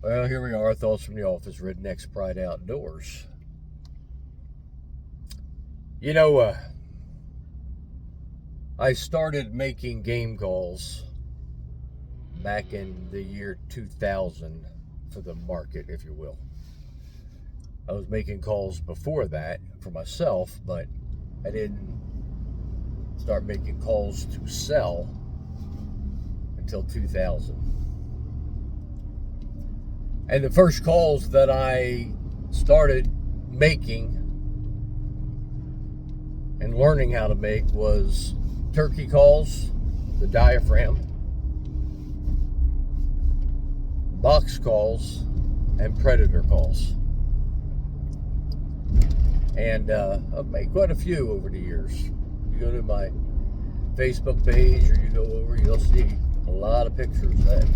Well, here we are, Thoughts from the Office, Redneck's Pride Outdoors. You know, I started making game calls back in the year 2000 for the market, if you will. I was making calls before that for myself, but I didn't start making calls to sell until 2000. And the first calls that I started making and learning how to make was turkey calls, the diaphragm, box calls, and predator calls. And I've made quite a few over the years. You go to my Facebook page or you go over, you'll see a lot of pictures that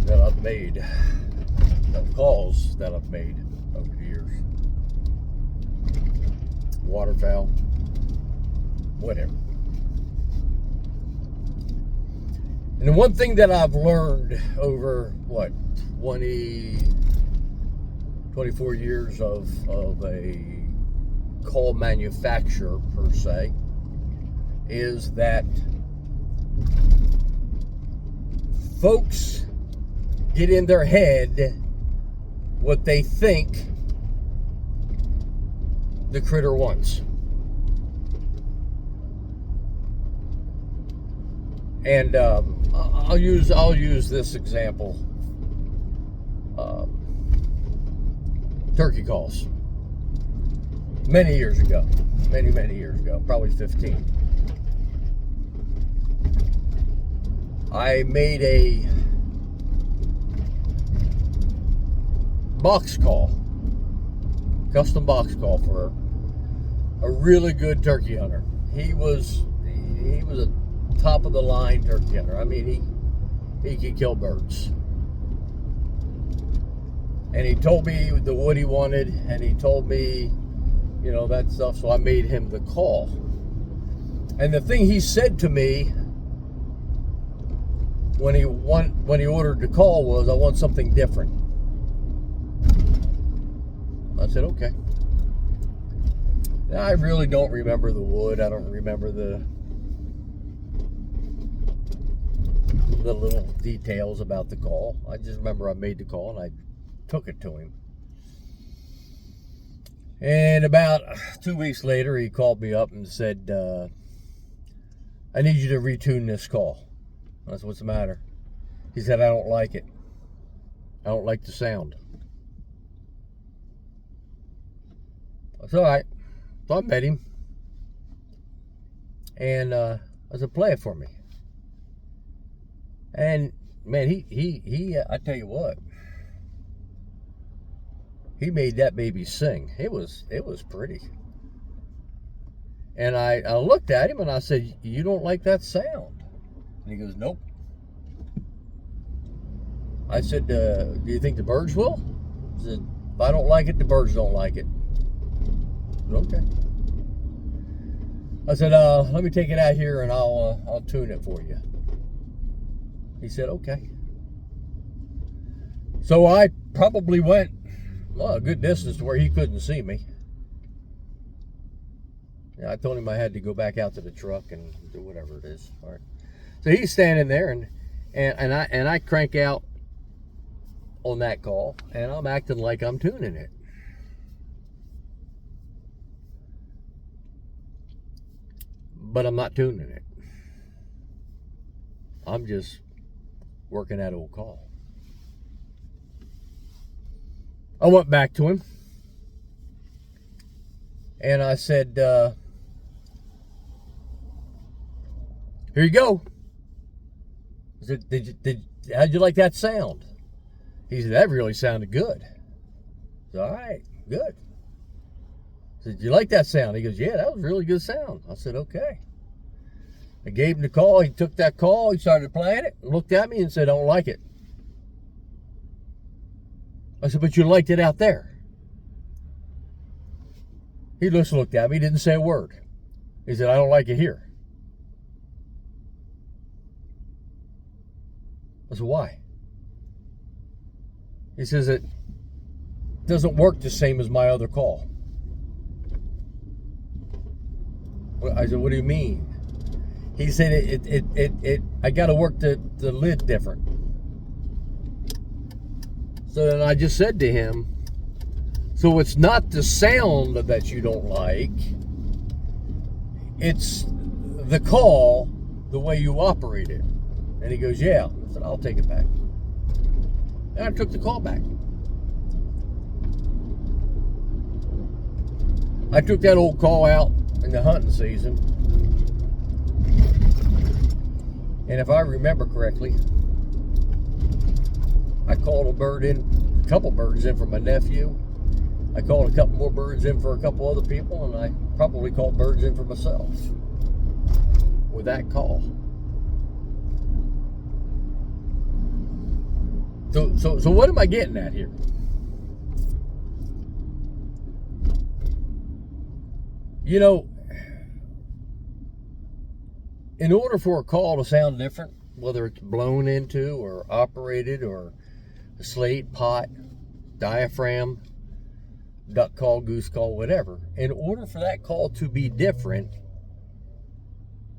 I've made, of calls that I've made over the years. Waterfowl, whatever. And the one thing that I've learned over, 24 years of a call manufacturer, per se, is that folks get in their head what they think the critter wants. And I'll use this example. Turkey calls. Many years ago, probably 15. I made a box call, custom box call for a really good turkey hunter. He was a top of the line turkey hunter. I mean, he could kill birds. And he told me the wood he wanted, and he told me, that stuff. So I made him the call. And the thing he said to me when he ordered the call was, "I want something different." I said, "Okay." Now, I really don't remember the wood. I don't remember the little details about the call. I just remember I made the call and I took it to him. And about 2 weeks later, he called me up and said, "I need you to retune this call." I said, "What's the matter?" He said, "I don't like it. I don't like the sound." I said, "All right." So I met him. And I said, "Play it for me." And man, he I tell you what, he made that baby sing. It was pretty. And I looked at him and I said, "You don't like that sound?" And he goes, "Nope." I said, "Do you think the birds will?" He said, "If I don't like it, the birds don't like it." I said, "Okay." I said, "Let me take it out here and I'll tune it for you." He said, "Okay." So I probably went a good distance to where he couldn't see me. I told him I had to go back out to the truck and do whatever it is. All right. So he's standing there and I crank out on that call and I'm acting like I'm tuning it. But I'm not tuning it. I'm just working that old call. I went back to him and I said, "Here you go." I said, how'd you like that sound?" He said, "That really sounded good." I said, "All right, good." I said, "Did you like that sound?" He goes, "Yeah, that was a really good sound." I said, "Okay." I gave him the call. He took that call. He started playing it, looked at me and said, "I don't like it." I said, "But you liked it out there." He just looked at me, didn't say a word. He said, "I don't like it here." I said, "Why?" He says it doesn't work the same as my other call. I said, what do you mean? He said I got to work the lid different. So then I just said to him, so it's not the sound that you don't like, it's the call, the way you operate it. And he goes, yeah. I said, I'll take it back. And I took the call back. I took that old call out in the hunting season. And if I remember correctly, I called a couple birds in for my nephew. I called a couple more birds in for a couple other people, and I probably called birds in for myself with that call. So what am I getting at here? You know, in order for a call to sound different, whether it's blown into or operated or a slate, pot, diaphragm, duck call, goose call, whatever, in order for that call to be different,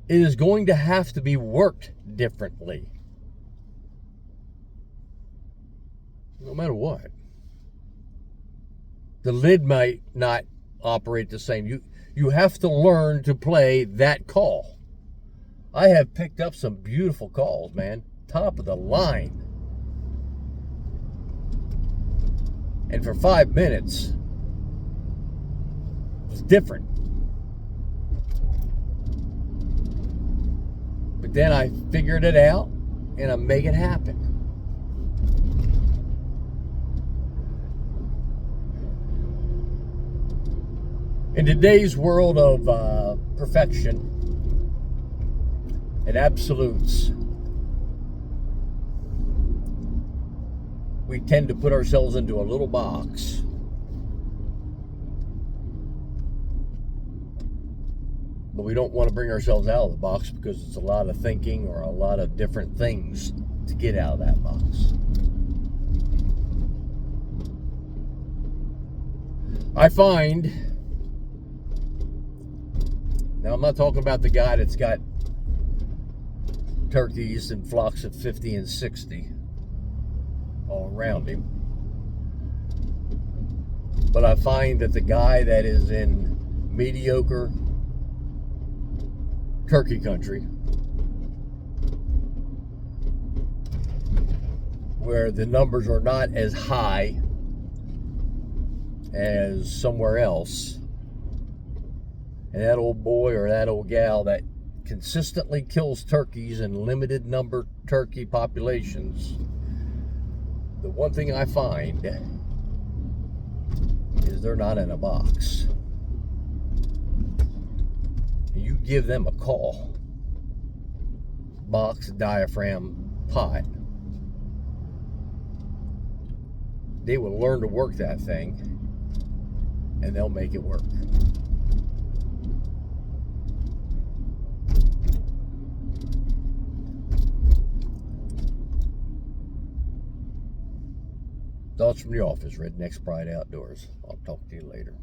it is going to have to be worked differently. No matter what. The lid might not operate the same. You have to learn to play that call. I have picked up some beautiful calls, man. Top of the line. And for 5 minutes, it's different. But then I figured it out and I make it happen. In today's world of perfection and absolutes, we tend to put ourselves into a little box. But we don't want to bring ourselves out of the box because it's a lot of thinking or a lot of different things to get out of that box. I find, now I'm not talking about the guy that's got turkeys in flocks of 50 and 60 all around him. But I find that the guy that is in mediocre turkey country, where the numbers are not as high as somewhere else, and that old boy or that old gal that consistently kills turkeys in limited number turkey populations, the one thing I find is they're not in a box. You give them a call, box, diaphragm, pot, they will learn to work that thing and they'll make it work. Thoughts from the office, Redneck's Pride Outdoors. I'll talk to you later.